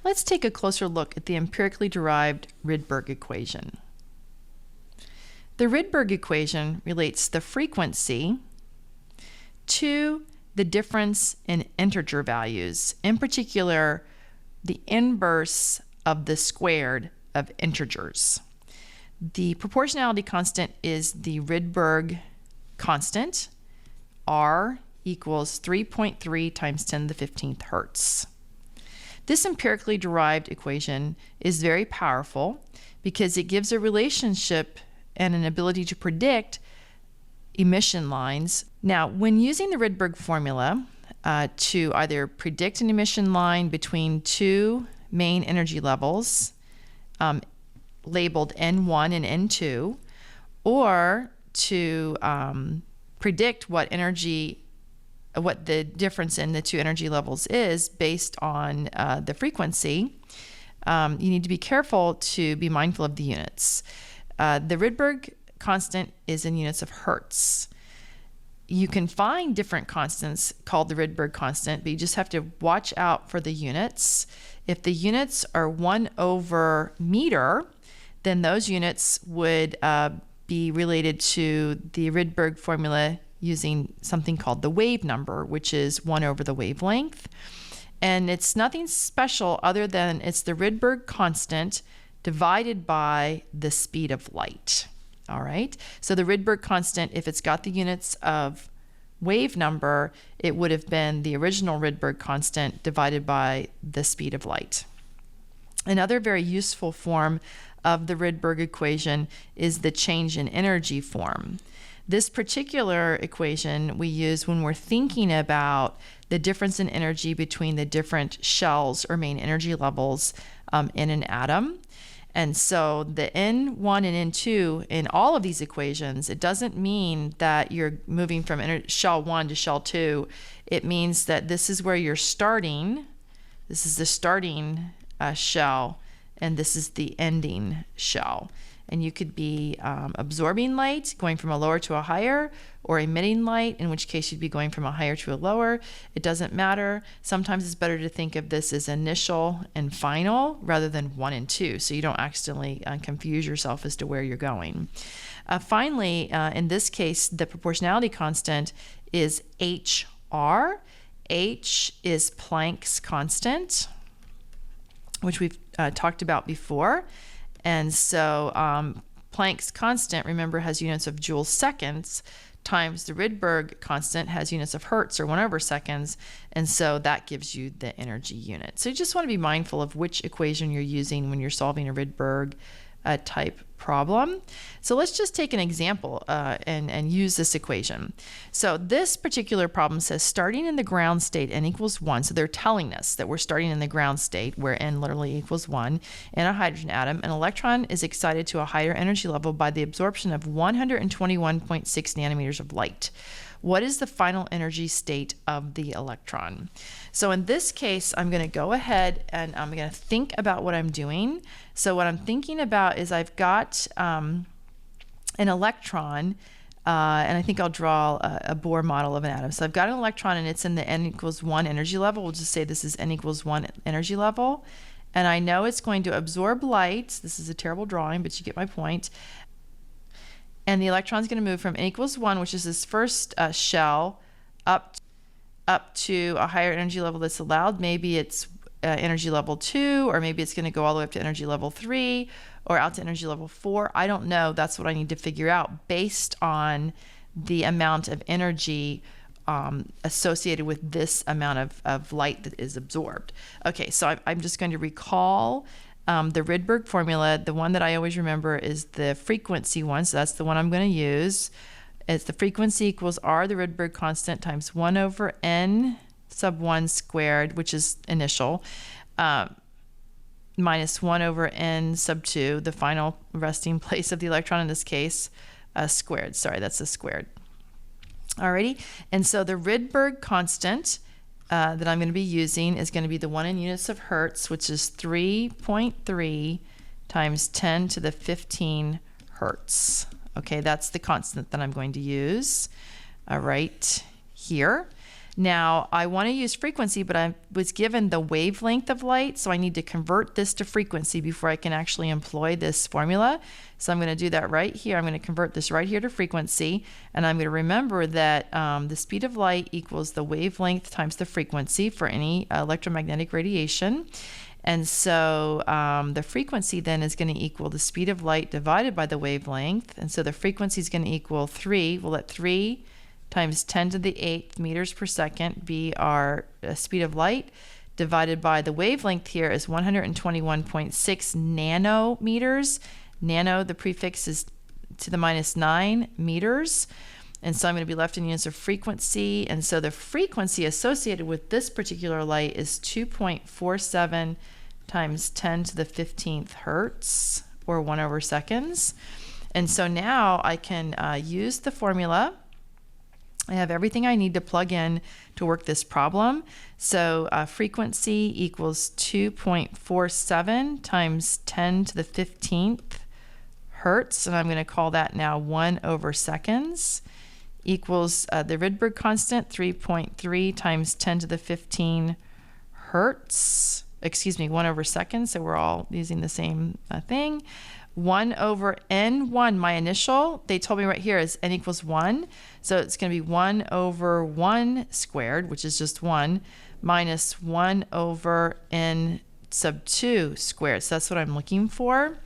Let's take a closer look at the empirically derived Rydberg equation. The Rydberg equation relates the frequency to the difference in integer values, in particular, the inverse of the squared of integers. The proportionality constant is the Rydberg constant, R equals 3.3 times 10 to the 15th hertz. This empirically derived equation is very powerful because it gives a relationship and an ability to predict emission lines. Now, when using the Rydberg formula to either predict an emission line between two main energy levels, labeled N1 and N2, or to predict what the difference in the two energy levels is based on the frequency, you need to be careful to be mindful of the units. The Rydberg constant is in units of hertz. You can find different constants called the Rydberg constant, but you just have to watch out for the units. If the units are 1 over meter, then those units would be related to the Rydberg formula using something called the wave number, which is 1 over the wavelength. And it's nothing special other than it's the Rydberg constant divided by the speed of light. All right, so the Rydberg constant, if it's got the units of wave number, it would have been the original Rydberg constant divided by the speed of light. Another very useful form of the Rydberg equation is the change in energy form. This particular equation we use when we're thinking about the difference in energy between the different shells or main energy levels in an atom. And so the N1 and N2 in all of these equations, it doesn't mean that you're moving from shell 1 to shell 2. It means that this is where you're starting. This is the starting shell, and this is the ending shell. And you could be absorbing light, going from a lower to a higher, or emitting light, in which case you'd be going from a higher to a lower. It doesn't matter. Sometimes it's better to think of this as initial and final rather than 1 and 2, so you don't accidentally confuse yourself as to where you're going. Finally, in this case, the proportionality constant is HR. H is Planck's constant, which we've talked about before. And so Planck's constant, remember, has units of joule seconds, times the Rydberg constant has units of hertz, or 1 over seconds, and so that gives you the energy unit. So you just want to be mindful of which equation you're using when you're solving a Rydberg type problem. So let's just take an example and use this equation. So this particular problem says starting in the ground state n equals 1, so they're telling us that we're starting in the ground state where n literally equals 1 in a hydrogen atom. An electron is excited to a higher energy level by the absorption of 121.6 nanometers of light. What is the final energy state of the electron? So in this case, I'm going to go ahead and I'm going to think about what I'm doing. So what I'm thinking about is I've got an electron, and I think I'll draw a Bohr model of an atom. So I've got an electron and it's in the n equals 1 energy level. We'll just say this is n equals 1 energy level. And I know it's going to absorb light. This is a terrible drawing, but you get my point. And the electron is going to move from n equals 1, which is this first shell, up to a higher energy level that's allowed. Maybe it's energy level 2, or maybe it's going to go all the way up to energy level 3, or out to energy level 4. I don't know. That's what I need to figure out based on the amount of energy associated with this amount of light that is absorbed. Okay, so I'm just going to recall the Rydberg formula. The one that I always remember is the frequency one, so that's the one I'm going to use. It's the frequency equals R, the Rydberg constant, times 1 over n sub 1 squared, which is initial, minus 1 over n sub 2, the final resting place of the electron in this case, squared. Sorry, that's a squared. Alrighty, and so the Rydberg constant that I'm going to be using is going to be the one in units of hertz, which is 3.3 times 10 to the 15 hertz. Okay, that's the constant that I'm going to use right here. Now, I want to use frequency, but I was given the wavelength of light, so I need to convert this to frequency before I can actually employ this formula. So I'm going to do that right here. I'm going to convert this right here to frequency, and I'm going to remember that the speed of light equals the wavelength times the frequency for any electromagnetic radiation. And so the frequency then is going to equal the speed of light divided by the wavelength. And so the frequency is going to equal 3. We'll let 3 times 10 to the 8th meters per second be our speed of light, divided by the wavelength here is 121.6 nanometers. Nano, the prefix is to the minus 9 meters. And so I'm going to be left in units of frequency. And so the frequency associated with this particular light is 2.47 times 10 to the 15th hertz, or 1 over seconds. And so now I can use the formula. I have everything I need to plug in to work this problem. So frequency equals 2.47 times 10 to the 15th hertz, and I'm going to call that now 1 over seconds, equals the Rydberg constant, 3.3 times 10 to the 15 hertz, 1 over seconds, so we're all using the same thing. 1 over n1, my initial, they told me right here is n equals 1. So it's going to be 1 over 1 squared, which is just 1, minus 1 over n sub 2 squared. So that's what I'm looking for.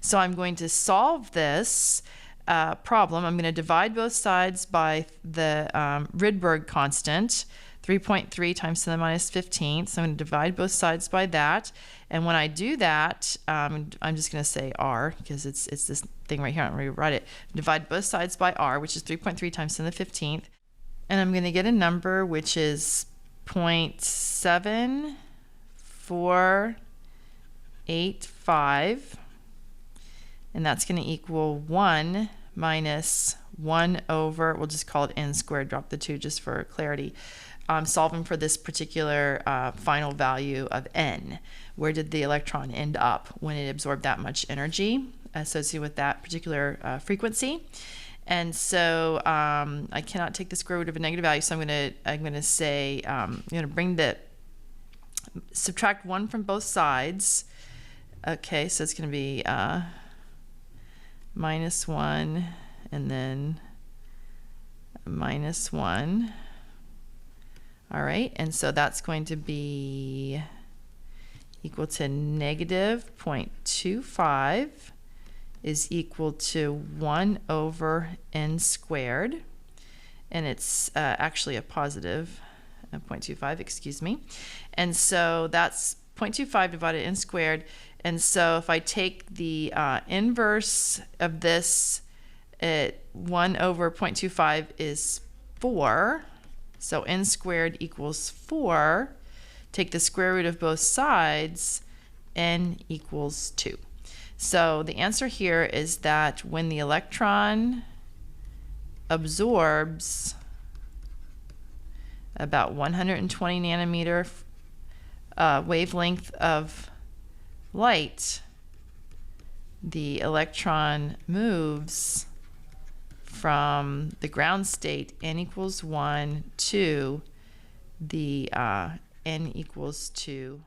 So I'm going to solve this problem. I'm going to divide both sides by the Rydberg constant, 3.3 times 10 to the minus 15th. So I'm going to divide both sides by that. And when I do that, I'm just going to say r, because it's this thing right here. I'm going to rewrite it. Divide both sides by r, which is 3.3 times 10 to the 15th. And I'm going to get a number which is 0.7485. And that's going to equal 1 minus 1 over, we'll just call it n squared, drop the 2 just for clarity. I'm solving for this particular final value of n. Where did the electron end up when it absorbed that much energy associated with that particular frequency? And so I cannot take the square root of a negative value, so I'm going to say I'm going to bring the subtract 1 from both sides. Okay, so it's going to be minus 1 and then minus 1. All right, and so that's going to be equal to negative 0.25 is equal to 1 over n squared, and it's actually a positive 0.25, excuse me. And so that's 0.25 divided n squared. And so if I take the inverse of this, 1 over 0.25 is 4. So n squared equals 4. Take the square root of both sides, n equals 2. So the answer here is that when the electron absorbs about 120 nanometer wavelength of light, the electron moves from the ground state n equals 1 to the n equals 2